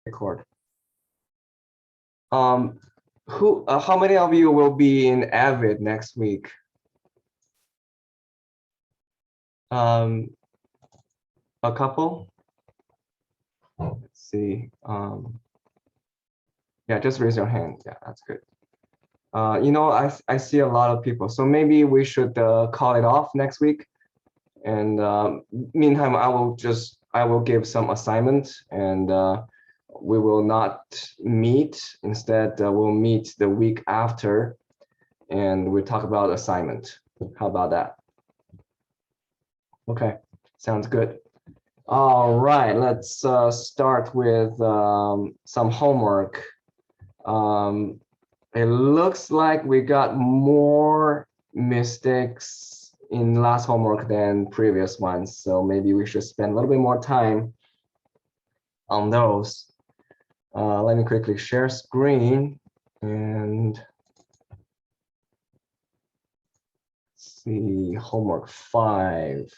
record. How many of you will be in Avid next week? A couple? Let's see. Yeah, just raise your hand. Yeah, that's good. You know, I see a lot of people, so maybe we should call it off next week. And meantime, I will give some assignments, and we will not meet. Instead, we'll meet the week after, and we'll talk about assignment. How about that? Okay, sounds good. All right, let's start with some homework. It looks like we got more mistakes in last homework than previous ones, so maybe we should spend a little bit more time on those. Let me quickly share screen and see homework 5.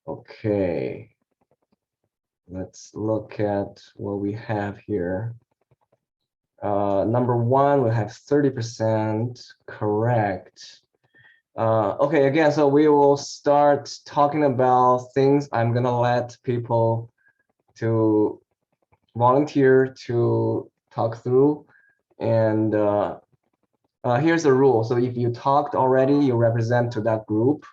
Okay, let's look at what we have here. Number 1, we have 30% correct. Okay, again, so we will start talking about things. I'm gonna let people to volunteer to talk through, and here's the rule. So if you talked already, you represent to that group,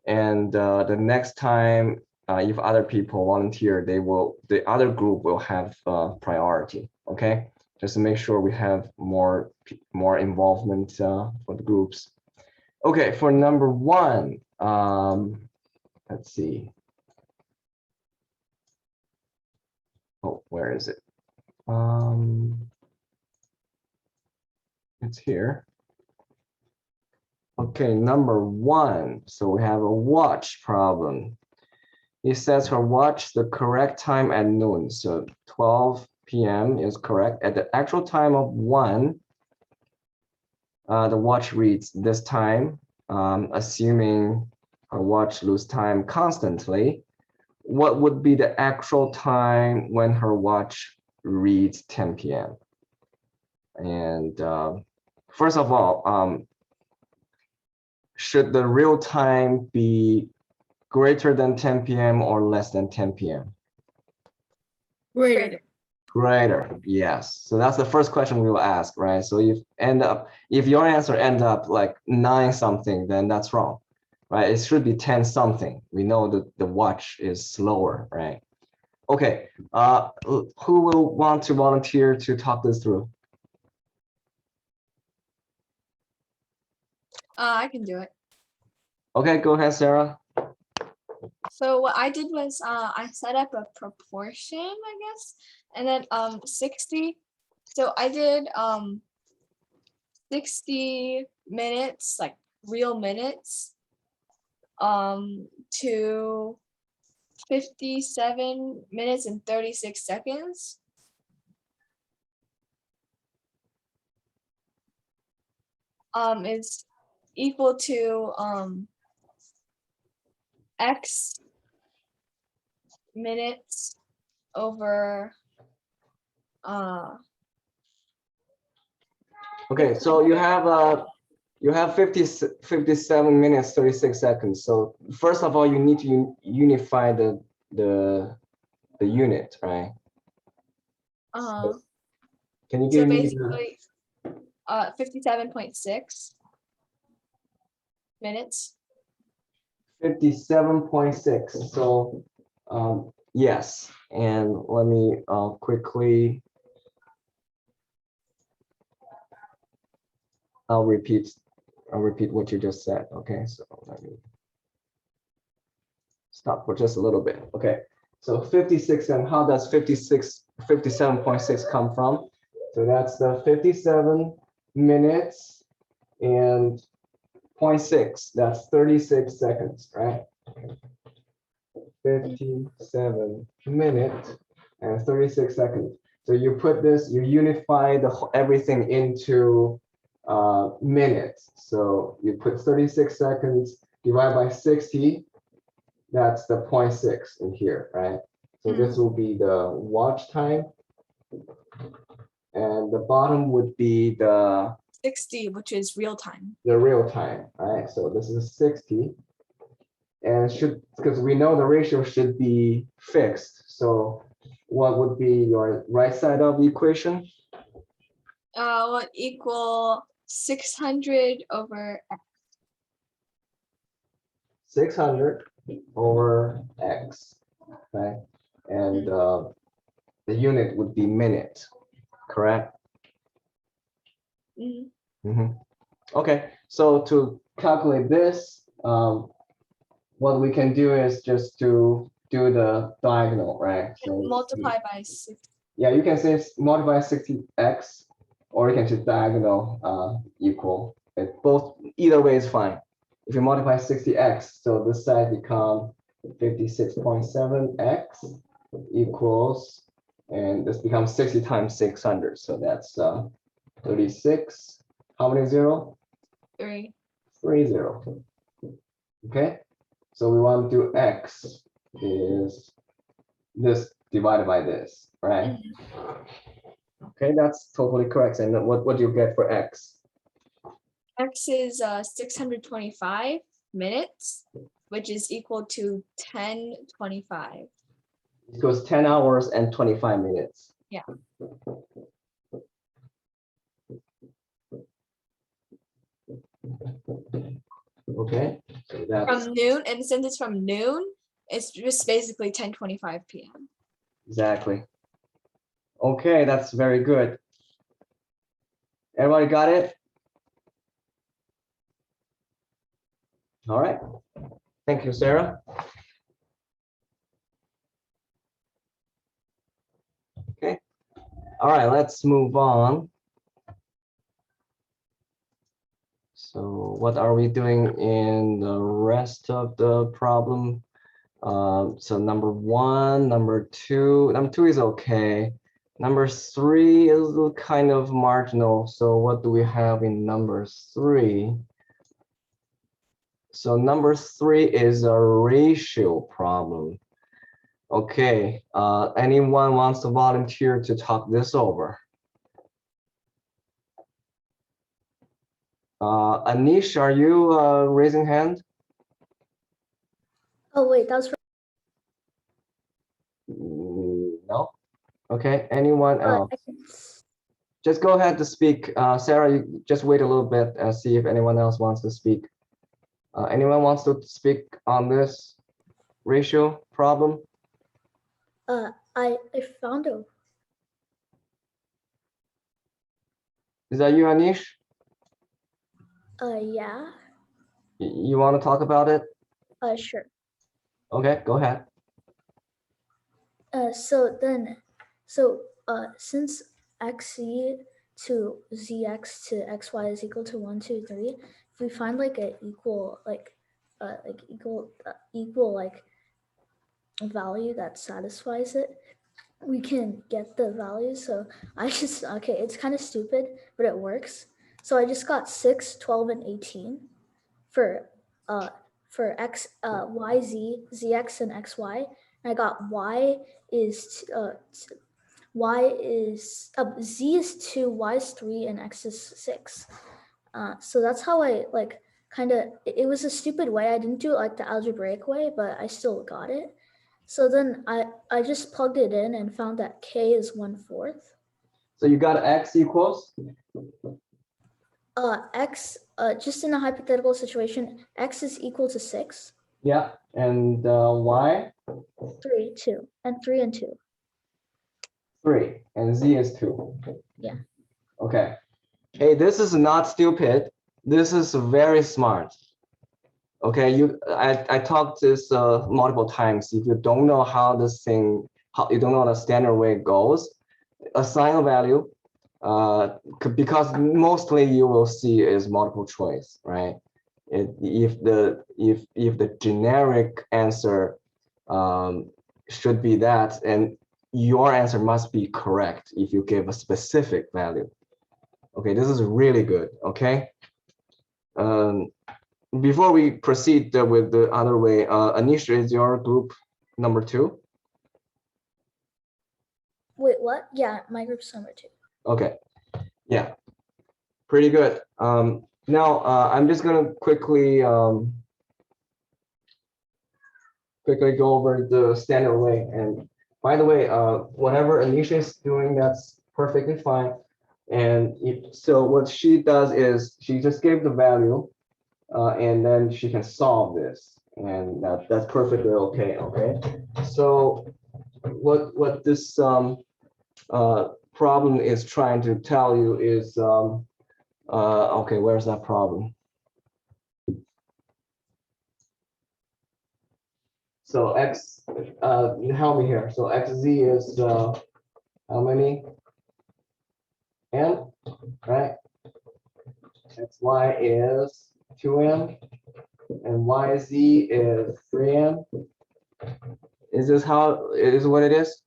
and the next time if other people volunteer, the other group will have priority. Okay, just to make sure we have more involvement for the groups. Okay, for number 1, let's see. Oh, where is it? It's here. Okay, number 1. So we have a watch problem. It says her watch the correct time at noon. So 12 p.m. is correct. At the actual time of 1, the watch reads this time, assuming her watch loses time constantly. What would be the actual time when her watch reads 10 p.m.? And first of all, should the real time be greater than 10 p.m. or less than 10 p.m.? Greater. Greater, yes. So that's the first question we will ask, right? So if your answer ends up like 9 something, then that's wrong, right? It should be 10 something. We know that the watch is slower, right? Okay, who will want to volunteer to talk this through? I can do it. Okay, go ahead, Sarah. So what I did was I set up a proportion, I guess, and then 60. So I did 60 minutes, like real minutes, to 57 minutes and 36 seconds. Is equal to X minutes over Okay, so you have 57 minutes 36 seconds. So first of all, you need to unify the unit, right? So can you give me basically 57.6 minutes. 57.6. So yes, and let me quickly. I'll repeat what you just said. Okay, so let me stop for just a little bit. Okay, so 56, and how does 57.6 come from? So that's the 57 minutes and 0.6. That's 36 seconds, right? 57 minutes and 36 seconds. So you put this, you unify everything into minutes. So you put 36 seconds divided by 60. That's the 0.6 in here, right? So this will be the watch time. And the bottom would be the 60, which is real time. real time, right? So this is 60. And should, because we know the ratio should be fixed. So what would be your right side of the equation? Would equal 600 over X. 600 over X, right? And the unit would be minute, correct? Mhm. Okay, so to calculate this, what we can do is just to do the diagonal, right? So Multiply by 6. yeah, you can say multiply 60x, or you can just diagonal equal. It both, either way is fine. If you multiply 60x, so this side become 56.7x equals, and this becomes 60 times 600. So that's 36. How many zero? 3. 30. Okay, so we want to do x is this divided by this, right? Okay, that's totally correct. And what do you get for x? X is 625 minutes, which is equal to 1025. It goes 10 hours and 25 minutes. Yeah. Okay, so that's From noon, and since it's from noon, it's just basically 10:25 p.m. exactly. Okay, that's very good. Everybody got it? All right. Thank you, Sarah. Okay. All right, let's move on. So what are we doing in the rest of the problem? So number 1, number 2 is okay. Number 3 is kind of marginal. So what do we have in number 3? So number 3 is a ratio problem. Okay, anyone wants to volunteer to talk this over? Anish, are you raising hand? Oh, wait, that's No? Okay, anyone right. else? Just go ahead to speak. Sarah, you just wait a little bit and see if anyone else wants to speak. Anyone wants to speak on this ratio problem? I found a Is that you, Anish? yeah. You want to talk about it? Sure. Okay, go ahead. Since xz to zx to xy is equal to 1, 2, 3, if we find like a equal value that satisfies it, we can get the value. So it's kind of stupid, but it works. So I just got 6, 12, and 18 for x, y, z, zx, and xy. And I got y is z is 2, y is 3, and x is 6. So that's how I like kind of. It was a stupid way. I didn't do it like the algebraic way, but I still got it. So then I just plugged it in and found that k is 1/4. So you got x equals? X, just in a hypothetical situation, x is equal to 6. Yeah, and y? 3, 2, and 3 and 2. 3, and z is 2. Yeah. Okay. Hey, this is not stupid. This is very smart. Okay, I talked this multiple times. If you don't know how this thing, how you don't know the standard way it goes, assign a value, because mostly you will see is multiple choice, right? If the generic answer should be that, and your answer must be correct if you give a specific value. Okay, this is really good. Okay. Before we proceed with the other way, Anish, is your group number 2? Wait, what? Yeah, my group's number 2. Okay, yeah, pretty good. Now I'm just gonna quickly go over the standard way. And by the way, whatever Anisha is doing, that's perfectly fine. And so what she does is she just gave the value, and then she can solve this, and that's perfectly okay. Okay, so what this problem is trying to tell you is okay, where's that problem? So x, help me here. So xz is how many? M, right? xy is 2m, and yz is 3m. Is this how is what it is?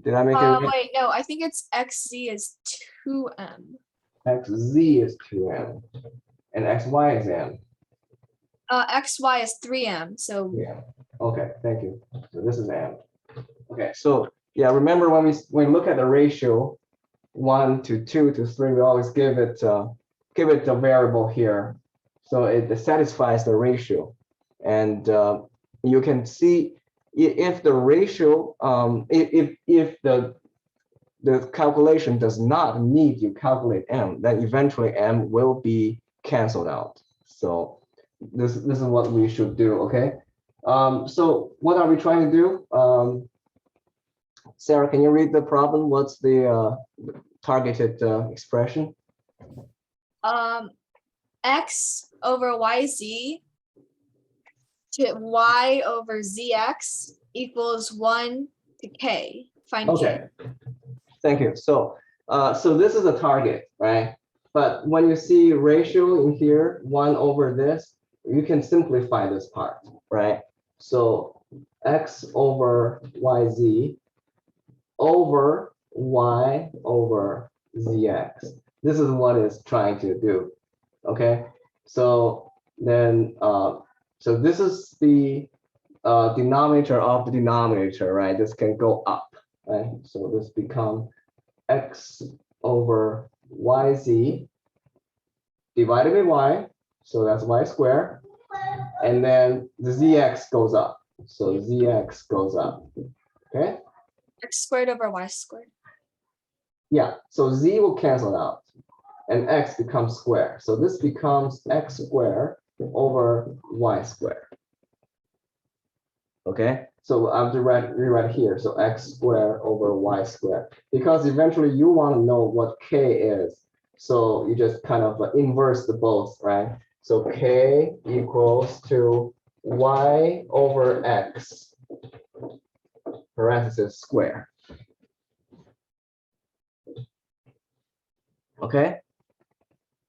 Did I make it right? Wait, no, I think it's xz is 2m. xz is 2m, and xy is m. Xy is 3m. So Yeah. Okay, thank you. So this is m. Okay, so yeah, remember when we look at the ratio 1 to 2 to 3, we always give it a variable here, so it satisfies the ratio. And you can see if the ratio, if the calculation does not need you calculate m, then eventually m will be canceled out. So this is what we should do. Okay. So what are we trying to do? Sarah, can you read the problem? What's the targeted expression? x over yz to y over zx equals 1 to k. Find Okay, k. thank you. So so this is a target, right? But when you see ratio in here, 1 over this, you can simplify this part, right? So x over yz over y over zx. This is what it's trying to do. Okay, so then so this is the denominator of the denominator, right? This can go up, right? So this become x over yz divided by y, so that's y squared, and then the zx goes up, so zx goes up. Okay, X squared over y squared. yeah, so z will cancel out and x becomes square, so this becomes x squared over y squared. Okay, so I have to rewrite here, so x squared over y squared, because eventually you want to know what k is, so you just kind of inverse the both, right? So k equals to y over x parenthesis square. Okay,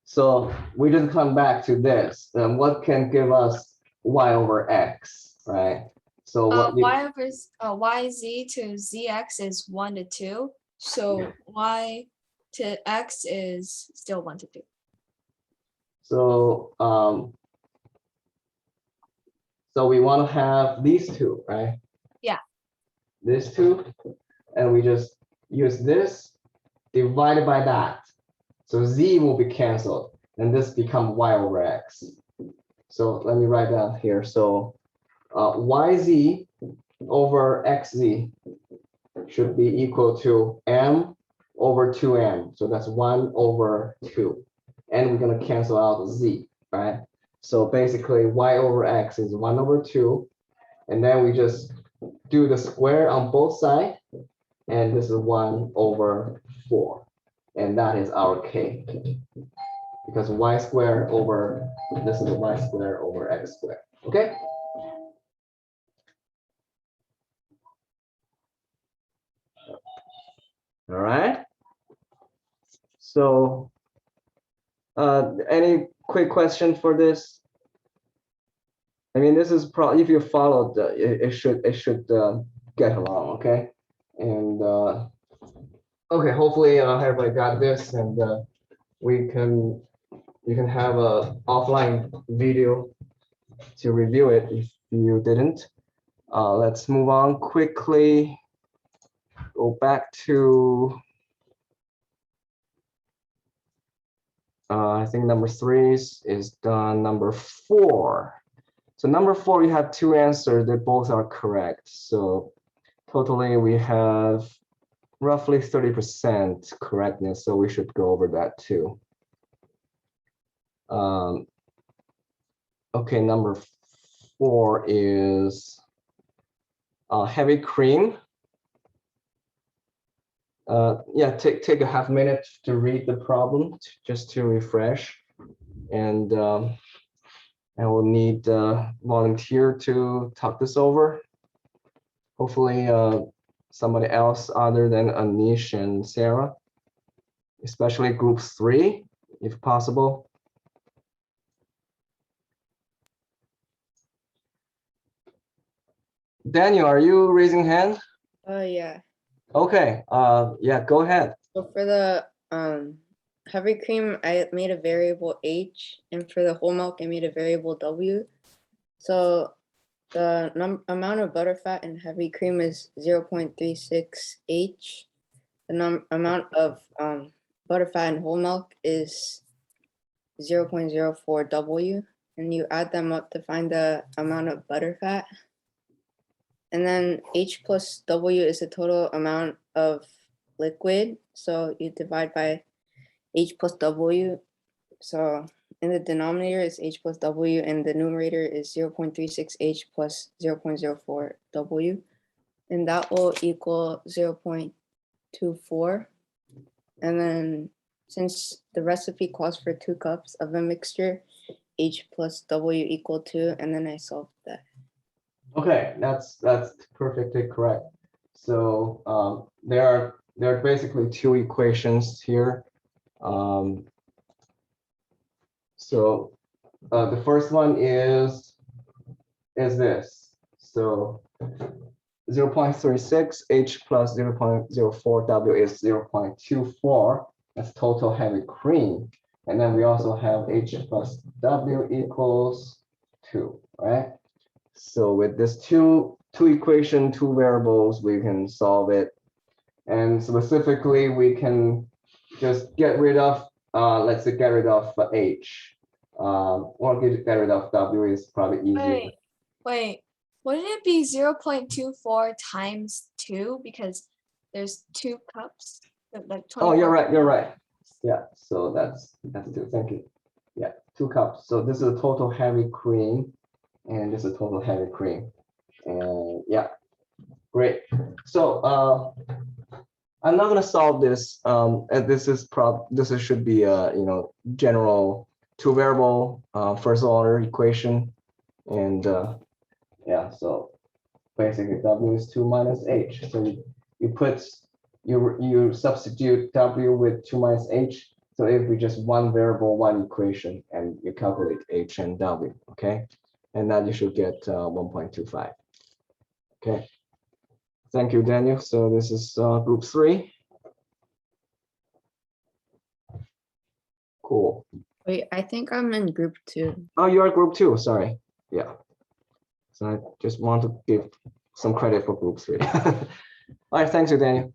so we just come back to this, and what can give us y over x, right? So what Y over yz to zx is 1 to 2. So y to x is still 1 to 2. so so we want to have these two, right? Yeah. These two, and we just use this divided by that. So z will be canceled, and this become y over x. So let me write down here. So yz over xz should be equal to m over 2m. So that's 1 over 2. And we're going to cancel out z, right? So basically y over x is 1 over 2. And then we just do the square on both sides. And this is 1 over 4. And that is our k. Because y squared over, this is y squared over x squared. Okay? All right. So any quick question for this? I mean, this is probably, if you followed, it should get along, okay? And okay, hopefully everybody got this, and you can have a offline video to review it if you didn't. Let's move on quickly. go back to, I think number 3 is done. Number 4. So number 4, you have 2 answers. They both are correct. So totally we have roughly 30% correctness. So we should go over that too. Okay, number 4 is heavy cream. Yeah, take a half minute to read the problem just to refresh, and I will need a volunteer to talk this over. Hopefully, somebody else other than Anish and Sarah, especially group 3, if possible. Daniel, are you raising hand? Yeah. Okay, yeah, go ahead. So for the heavy cream, I made a variable H, and for the whole milk, I made a variable W. So the amount of butterfat in heavy cream is 0.36 H. The amount of butterfat in whole milk is 0.04 W, and you add them up to find the amount of butterfat. And then H plus W is the total amount of liquid. So you divide by H plus W. So in the denominator is H plus W, and the numerator is 0.36 H plus 0.04 W. And that will equal 0.24. And then since the recipe calls for 2 cups of a mixture, H plus W equal 2, and then I solved that. Okay, that's perfectly correct. So there are basically 2 equations here. So the first one is this. So 0.36 H plus 0.04 W is 0.24. That's total heavy cream. And then we also have H plus W equals 2, right? So with this two equation, 2 variables, we can solve it. And specifically, we can just get rid of, let's say, get rid of H. Or get rid of W is probably easier. Wait, wouldn't it be 0.24 times 2 because there's 2 cups? Like Oh, 24 you're right. Yeah, so that's 2. Thank you. Yeah, 2 cups. So this is a total heavy cream, and this is a total heavy cream. And yeah, great. So I'm not gonna solve this. And this should be a general 2 variable first order equation, and yeah. So basically, W is 2 minus H. So you substitute W with 2 minus H. So it would be just 1 variable, 1 equation, and you calculate H and W. Okay, and then you should get 1.25. Okay. Thank you, Daniel. So this is group 3. Cool. Wait, I think I'm in group 2. Oh, you are group 2. Sorry. Yeah. So I just want to give some credit for group 3. All right. Thanks, you, Daniel.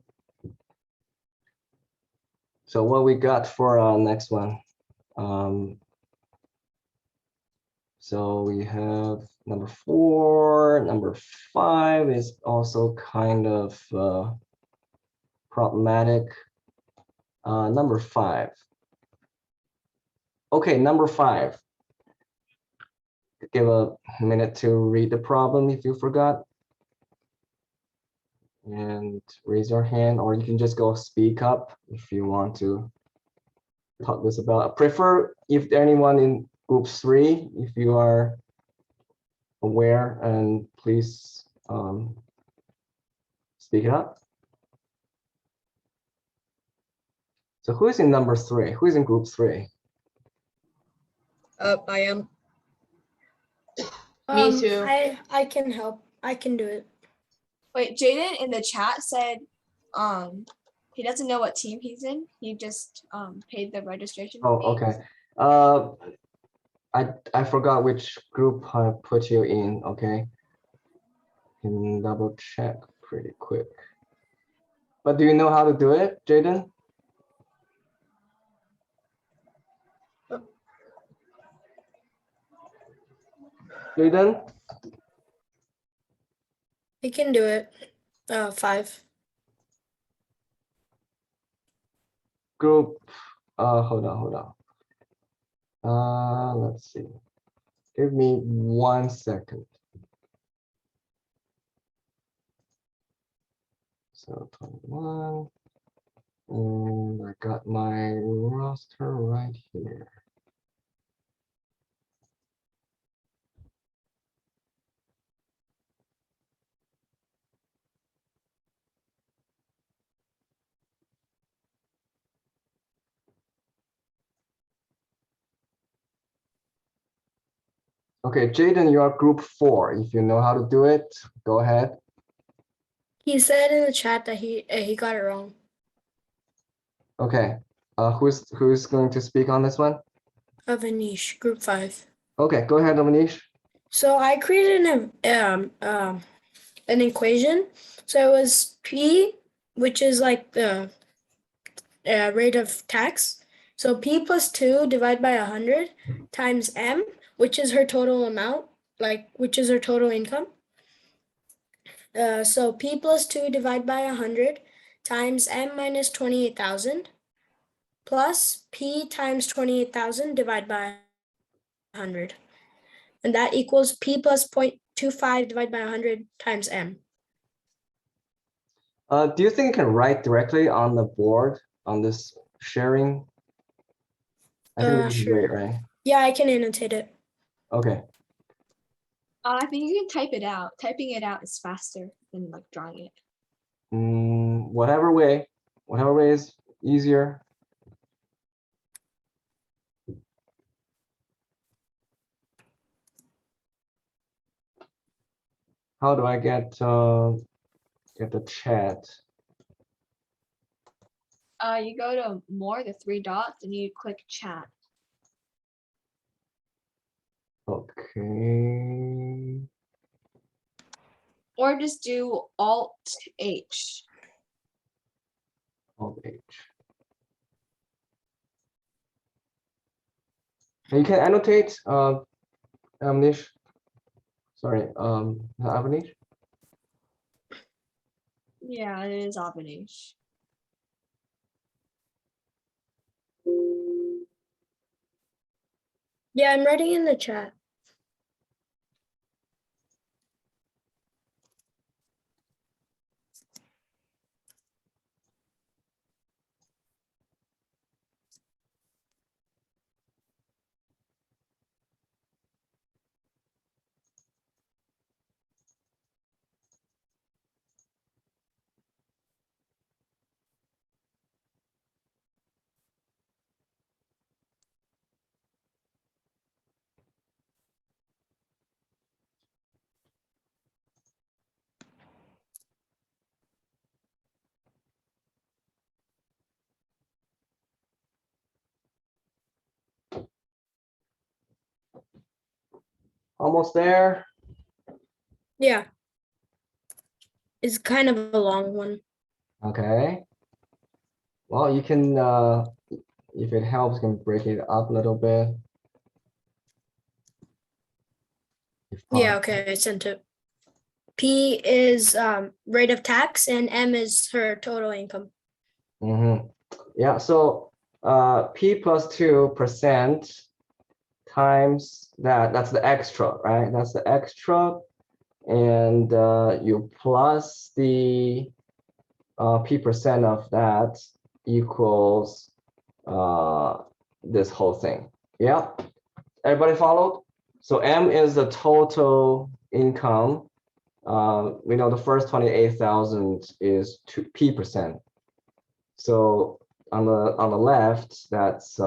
So what we got for our next one? So we have number 4. Number 5 is also kind of problematic. Number 5. Okay, number 5. Give a minute to read the problem if you forgot. And raise your hand, or you can just go speak up if you want to talk this about. I prefer if anyone in group 3, if you are aware, and please speak it up. So who is in number 3? Who is in group 3? I am. Me too. I can help. I can do it. Wait, Jaden in the chat said he doesn't know what team he's in. He just paid the registration fee. Oh, okay. I forgot which group I put you in. Okay, can double check pretty quick. But do you know how to do it, Jaden? Jaden? I can do it. 5. Group, hold on. Let's see. Give me 1 second. So 21. And I got my roster right here. Okay, Jaden, you are group 4. If you know how to do it, go ahead. He said in the chat that he got it wrong. Okay, who's going to speak on this one? Avanish, group 5. Okay, go ahead, Manish. So I created an equation. So it was P, which is like the rate of tax. So P plus 2 divided by 100 times M, which is her total amount, which is her total income. So P plus 2 divided by 100 times M minus 28,000 plus P times 28,000 divided by 100. And that equals P plus 0.25 divided by 100 times M. Do you think you can write directly on the board on this sharing? I think this is Sure. great, right? Yeah, I can annotate it. Okay. I think you can type it out. Typing it out is faster than like drawing it. Whatever way is easier. How do I get the chat? You go to more, the 3 dots, and you click chat. Okay. Or just do Alt H. Alt H. And you can annotate, Avnish. Sorry, Avnish. Yeah, it is Avanish. Yeah, I'm writing in the chat. Almost there. Yeah. It's kind of a long one. Okay. Well, you can, if it helps, you can break it up a little bit. If Yeah, possible. okay, I sent it. P is rate of tax and M is her total income. Yeah, so P plus 2% times that's the extra, right? That's the extra. And you plus the P% of that equals this whole thing. Yeah, everybody followed? So M is the total income. We know the first 28,000 is P%. So on the left, that's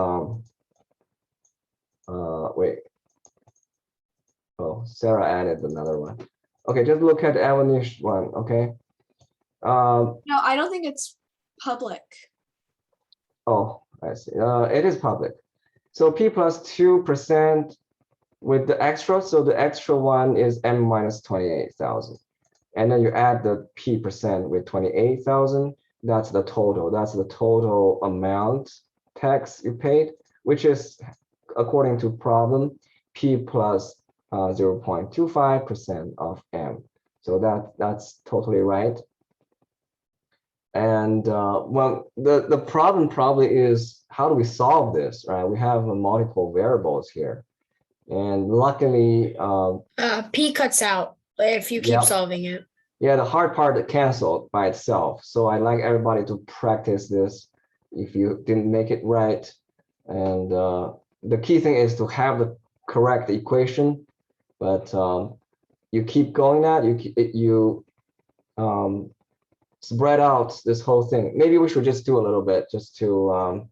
wait. Oh, Sarah added another one. Okay, just look at Avanish one. Okay. No, I don't think it's public. Oh, I see. It is public. So P plus 2% with the extra. So the extra one is M minus 28,000. And then you add the P% with 28,000. That's the total. That's the total amount tax you paid, which is according to problem P plus 0.25% of M. So that's totally right. And well, the problem probably is how do we solve this, right? We have multiple variables here. And luckily, P cuts out if you keep Yep. solving it. yeah, the hard part canceled by itself. So I'd like everybody to practice this if you didn't make it right. And the key thing is to have the correct equation, but you keep going that, you spread out this whole thing. Maybe we should just do a little bit just to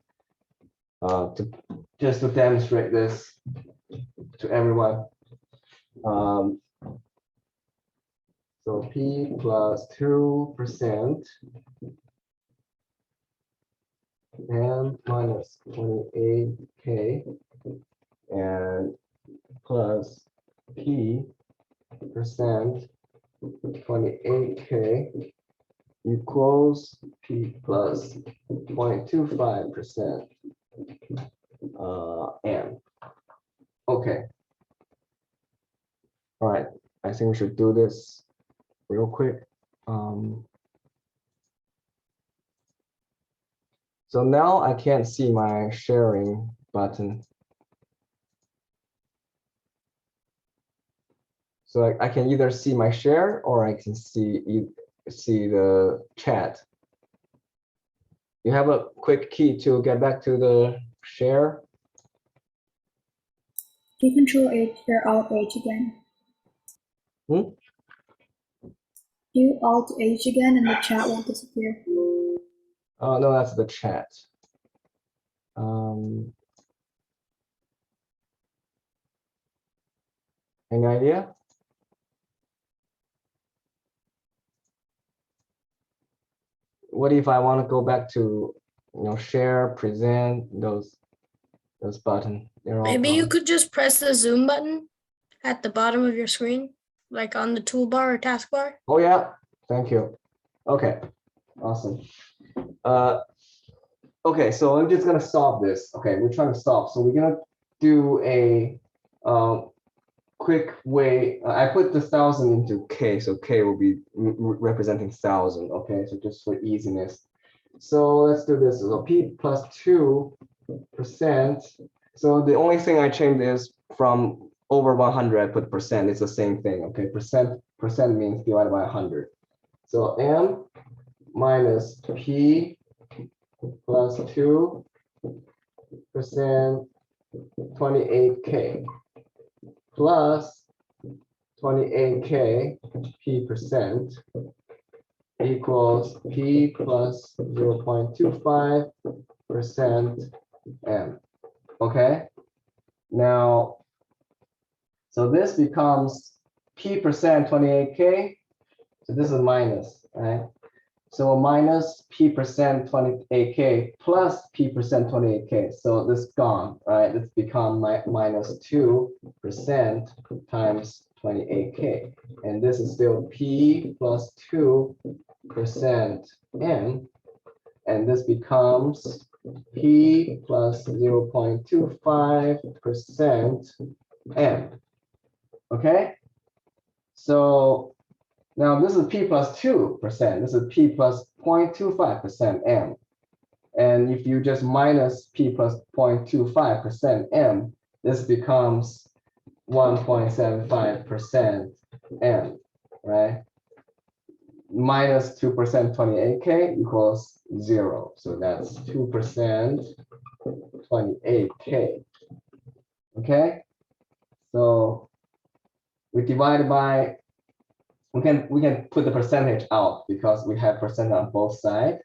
demonstrate this to everyone. So P plus 2% and minus 28K and plus P percent 28K equals P plus 0.25% M. Okay. All right. I think we should do this real quick. So now I can't see my sharing button. So I can either see my share or I can see the chat. You have a quick key to get back to the share. Do Control H or Alt H again. Hmm? Do Alt H again and the chat won't disappear. Oh, no, that's the chat. Any idea? What if I want to go back to, share, present, those buttons? Maybe you could just press the zoom button at the bottom of your screen, like on the toolbar or taskbar. Oh yeah, thank you. Okay, awesome. Okay, so I'm just gonna solve this. Okay, we're trying to solve. So we're gonna do a quick way. I put the 1,000 into K, so K will be representing 1,000. Okay, so just for easiness. So let's do this. So P plus 2%. So the only thing I changed is from over 100, I put percent. It's the same thing. Okay, percent means divided by 100. So M minus P plus 2% 28K plus 28K P percent equals P plus 0.25% M. Okay, now, so this becomes P percent 28K. So this is minus, right? So minus P percent 28K plus P percent 28K. So this gone, right? It's become minus 2% times 28K. And this is still P plus 2% M. And this becomes P plus 0.25% M. Okay? So now this is P plus 2%. This is P plus 0.25% M. And if you just minus P plus 0.25% M, this becomes 1.75% M, right? Minus 2% 28K equals 0. So that's 2% 28K. Okay? So we divide by, we can put the percentage out because we have percent on both sides.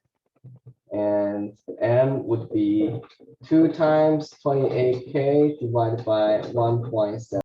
And M would be 2 times 28K divided by 1.7.